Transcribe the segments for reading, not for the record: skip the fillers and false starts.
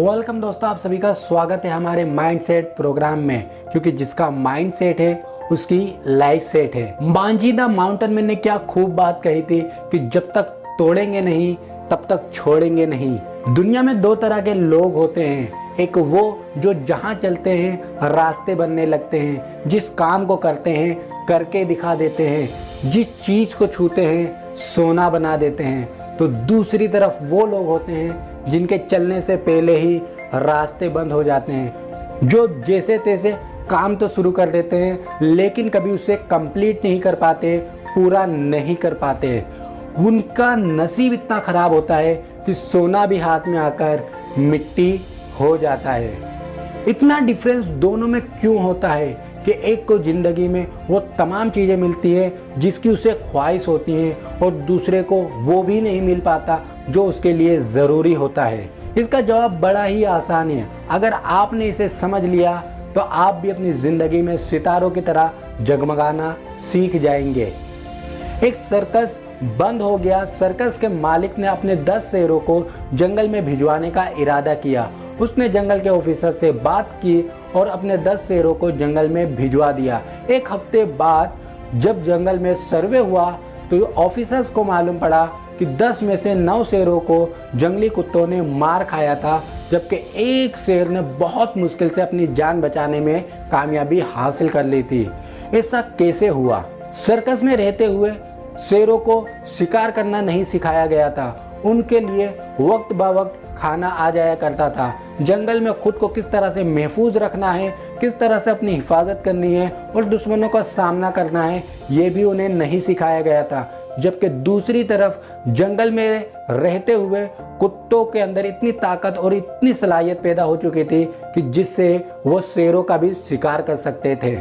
Welcome दोस्तों, आप सभी का स्वागत है हमारे माइंडसेट प्रोग्राम में। क्योंकि जिसका माइंडसेट है उसकी लाइफ सेट है। मांझी द माउंटेन मैन ने क्या खूब बात कही थी कि जब तक तोड़ेंगे नहीं तब तक छोड़ेंगे नहीं। दुनिया में दो तरह के लोग होते हैं, एक वो जो जहां चलते हैं रास्ते बनने लगते हैं, जिस काम को करते हैं करके दिखा देते हैं, जिस चीज को छूते हैं सोना बना देते हैं। तो दूसरी तरफ वो लोग होते हैं जिनके चलने से पहले ही रास्ते बंद हो जाते हैं, जो जैसे तैसे काम तो शुरू कर देते हैं लेकिन कभी उसे कंप्लीट नहीं कर पाते, पूरा नहीं कर पाते। उनका नसीब इतना खराब होता है कि सोना भी हाथ में आकर मिट्टी हो जाता है। इतना डिफरेंस दोनों में क्यों होता है कि एक को ज़िंदगी में वो तमाम चीज़ें मिलती है जिसकी उसे ख्वाहिश होती है और दूसरे को वो भी नहीं मिल पाता जो उसके लिए ज़रूरी होता है। इसका जवाब बड़ा ही आसान है। अगर आपने इसे समझ लिया तो आप भी अपनी ज़िंदगी में सितारों की तरह जगमगाना सीख जाएंगे। एक सर्कस बंद हो गया। सर्कस के मालिक ने अपने 10 शेरों को जंगल में भिजवाने का इरादा किया। उसने जंगल के ऑफिसर से बात की और अपने 10 शेरों को जंगल में भिजवा दिया। एक हफ्ते बाद जब जंगल में सर्वे हुआ तो ऑफिसर्स को मालूम पड़ा कि 10 में से 9 शेरों को जंगली कुत्तों ने मार खाया था, जबकि एक शेर ने बहुत मुश्किल से अपनी जान बचाने में कामयाबी हासिल कर ली थी। ऐसा कैसे हुआ? सर्कस में रहते हुए शेरों को शिकार करना नहीं सिखाया गया था। उनके लिए वक्त ब वक्त खाना आ जाया करता था। जंगल में खुद को किस तरह से महफूज रखना है, किस तरह से अपनी हिफाजत करनी है और दुश्मनों का सामना करना है, ये भी उन्हें नहीं सिखाया गया था। जबकि दूसरी तरफ जंगल में रहते हुए कुत्तों के अंदर इतनी ताकत और इतनी सलाहियत पैदा हो चुकी थी कि जिससे वो शेरों का भी शिकार कर सकते थे।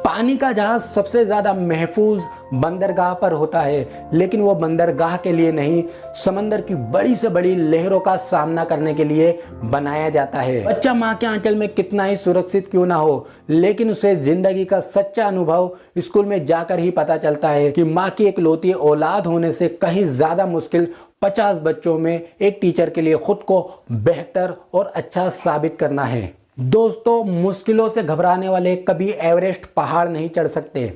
पानी का जहाज सबसे ज़्यादा महफूज बंदरगाह पर होता है, लेकिन वो बंदरगाह के लिए नहीं, समंदर की बड़ी से बड़ी लहरों का सामना करने के लिए बनाया जाता है। बच्चा माँ के आंचल में कितना ही सुरक्षित क्यों ना हो, लेकिन उसे जिंदगी का सच्चा अनुभव स्कूल में जाकर ही पता चलता है कि माँ की इकलौती औलाद होने से कहीं ज़्यादा मुश्किल 50 बच्चों में एक टीचर के लिए खुद को बेहतर और अच्छा साबित करना है। दोस्तों, मुश्किलों से घबराने वाले कभी एवरेस्ट पहाड़ नहीं चढ़ सकते।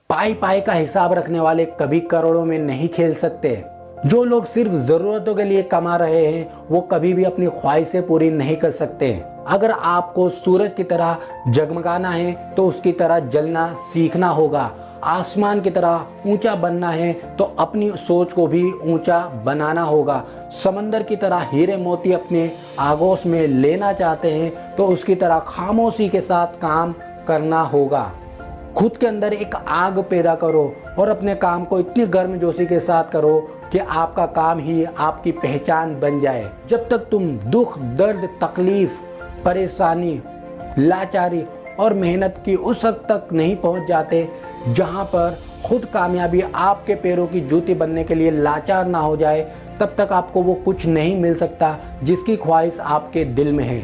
पाई पाई का हिसाब रखने वाले कभी करोड़ों में नहीं खेल सकते। जो लोग सिर्फ जरूरतों के लिए कमा रहे हैं वो कभी भी अपनी ख्वाहिशें पूरी नहीं कर सकते। अगर आपको सूरज की तरह जगमगाना है तो उसकी तरह जलना सीखना होगा। आसमान की तरह ऊंचा बनना है तो अपनी सोच को भी ऊंचा बनाना होगा। समंदर की तरह हीरे मोती अपने आगोश में लेना चाहते हैं तो उसकी तरह खामोशी के साथ काम करना होगा। खुद के अंदर एक आग पैदा करो और अपने काम को इतनी गर्मजोशी के साथ करो कि आपका काम ही आपकी पहचान बन जाए। जब तक तुम दुख, दर्द, तकलीफ, परेशानी, लाचारी और मेहनत की उस हद तक नहीं पहुंच जाते जहां पर खुद कामयाबी आपके पैरों की जूती बनने के लिए लाचार ना हो जाए, तब तक आपको वो कुछ नहीं मिल सकता जिसकी ख्वाहिश आपके दिल में है।